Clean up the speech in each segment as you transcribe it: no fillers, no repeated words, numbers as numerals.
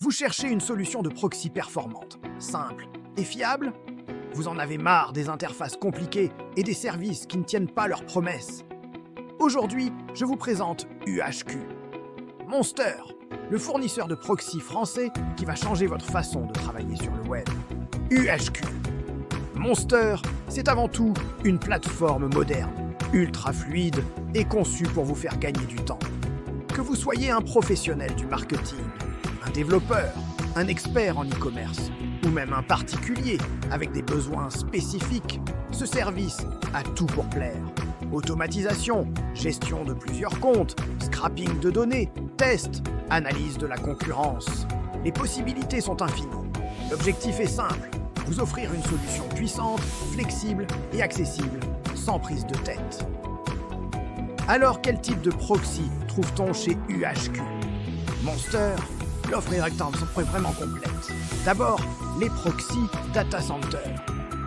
Vous cherchez une solution de proxy performante, simple et fiable? Vous en avez marre des interfaces compliquées et des services qui ne tiennent pas leurs promesses? Aujourd'hui, je vous présente UHQ. Monster, le fournisseur de proxy français qui va changer votre façon de travailler sur le web. UHQ. Monster, c'est avant tout une plateforme moderne, ultra fluide et conçue pour vous faire gagner du temps. Que vous soyez un professionnel du marketing, un développeur, un expert en e-commerce ou même un particulier avec des besoins spécifiques, ce service a tout pour plaire. Automatisation, gestion de plusieurs comptes, scrapping de données, tests, analyse de la concurrence. Les possibilités sont infinies. L'objectif est simple, vous offrir une solution puissante, flexible et accessible, sans prise de tête. Alors, quel type de proxy trouve-t-on chez UHQ? Monster, l'offre est vraiment complète. D'abord, les proxys data center.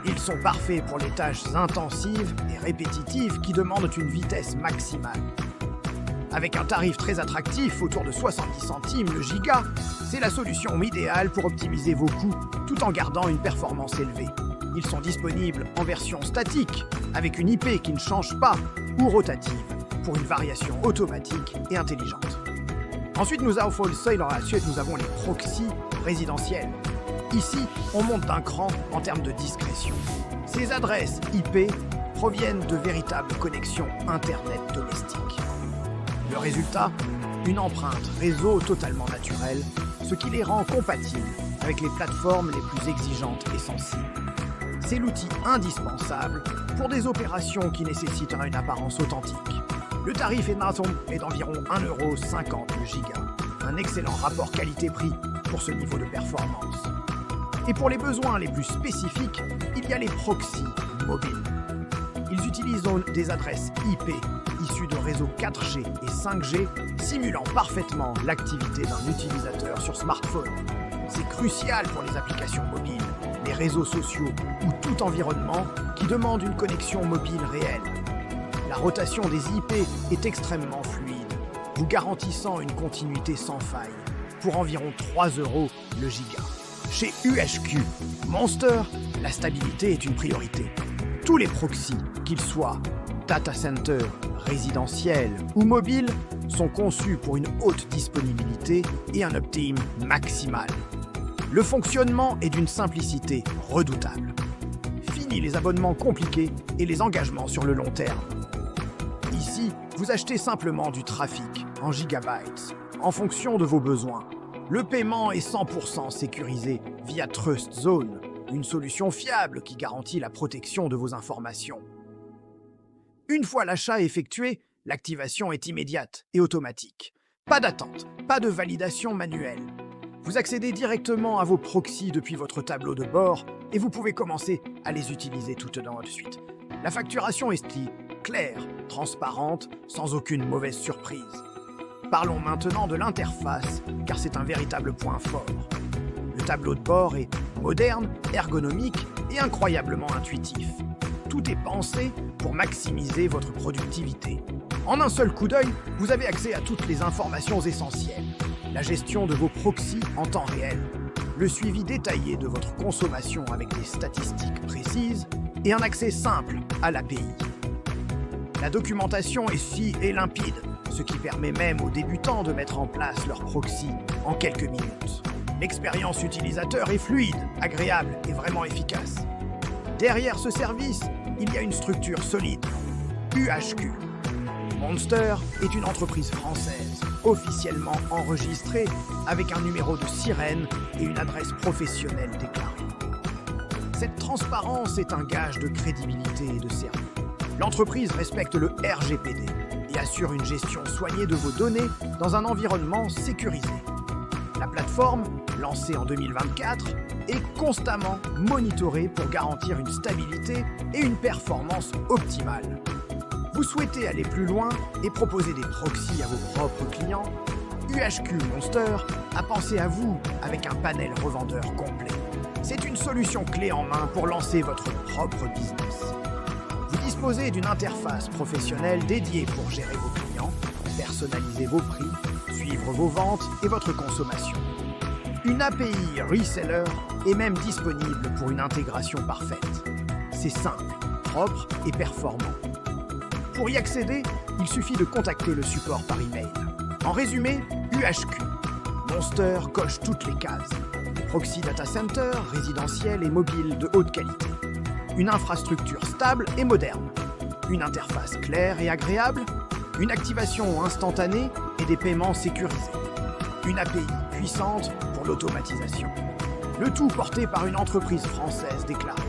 Ils sont parfaits pour les tâches intensives et répétitives qui demandent une vitesse maximale. Avec un tarif très attractif, autour de 70 centimes le giga, c'est la solution idéale pour optimiser vos coûts tout en gardant une performance élevée. Ils sont disponibles en version statique, avec une IP qui ne change pas, ou rotative, pour une variation automatique et intelligente. Ensuite, nous avons les proxys résidentiels. Ici, on monte d'un cran en termes de discrétion. Ces adresses IP proviennent de véritables connexions Internet domestiques. Le résultat, une empreinte réseau totalement naturelle, ce qui les rend compatibles avec les plateformes les plus exigeantes et sensibles. C'est l'outil indispensable pour des opérations qui nécessitent une apparence authentique. Le tarif est d'environ 1,50 € le giga, un excellent rapport qualité-prix pour ce niveau de performance. Et pour les besoins les plus spécifiques, il y a les proxys mobiles. Ils utilisent des adresses IP issues de réseaux 4G et 5G, simulant parfaitement l'activité d'un utilisateur sur smartphone. C'est crucial pour les applications mobiles, les réseaux sociaux ou tout environnement qui demande une connexion mobile réelle. La rotation des IP est extrêmement fluide, vous garantissant une continuité sans faille, pour environ 3 € le giga. Chez UHQ Monster, la stabilité est une priorité. Tous les proxys, qu'ils soient data center, résidentiels ou mobiles, sont conçus pour une haute disponibilité et un uptime maximal. Le fonctionnement est d'une simplicité redoutable. Fini les abonnements compliqués et les engagements sur le long terme. Ici, vous achetez simplement du trafic en gigabytes, en fonction de vos besoins. Le paiement est 100% sécurisé via TrustZone, une solution fiable qui garantit la protection de vos informations. Une fois l'achat effectué, l'activation est immédiate et automatique. Pas d'attente, pas de validation manuelle. Vous accédez directement à vos proxys depuis votre tableau de bord et vous pouvez commencer à les utiliser tout de suite. La facturation est claire, transparente, sans aucune mauvaise surprise. Parlons maintenant de l'interface, car c'est un véritable point fort. Le tableau de bord est moderne, ergonomique et incroyablement intuitif. Tout est pensé pour maximiser votre productivité. En un seul coup d'œil, vous avez accès à toutes les informations essentielles. La gestion de vos proxys en temps réel, le suivi détaillé de votre consommation avec des statistiques précises et un accès simple à l'API. La documentation est limpide, ce qui permet même aux débutants de mettre en place leur proxy en quelques minutes. L'expérience utilisateur est fluide, agréable et vraiment efficace. Derrière ce service, il y a une structure solide. UHQ. Monster est une entreprise française, officiellement enregistrée avec un numéro de sirène et une adresse professionnelle déclarée. Cette transparence est un gage de crédibilité et de sérieux. L'entreprise respecte le RGPD et assure une gestion soignée de vos données dans un environnement sécurisé. La plateforme, lancée en 2024, est constamment monitorée pour garantir une stabilité et une performance optimale. Vous souhaitez aller plus loin et proposer des proxys à vos propres clients? UHQ Monster a pensé à vous avec un panel revendeur complet. C'est une solution clé en main pour lancer votre propre business. Vous disposez d'une interface professionnelle dédiée pour gérer vos clients, personnaliser vos prix, suivre vos ventes et votre consommation. Une API reseller est même disponible pour une intégration parfaite. C'est simple, propre et performant. Pour y accéder, il suffit de contacter le support par email. En résumé, UHQ. Monster coche toutes les cases. Proxy data center, résidentiel et mobile de haute qualité. Une infrastructure stable et moderne. Une interface claire et agréable. Une activation instantanée et des paiements sécurisés. Une API puissante pour l'automatisation. Le tout porté par une entreprise française déclarée,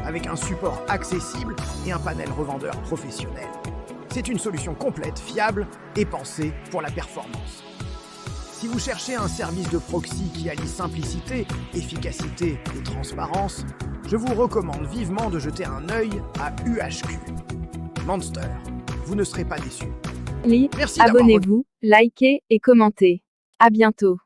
avec un support accessible et un panel revendeur professionnel. C'est une solution complète, fiable et pensée pour la performance. Si vous cherchez un service de proxy qui allie simplicité, efficacité et transparence, je vous recommande vivement de jeter un œil à UHQ. Monster, vous ne serez pas déçus. Merci d'avoir Abonnez-vous, likez et commentez. À bientôt.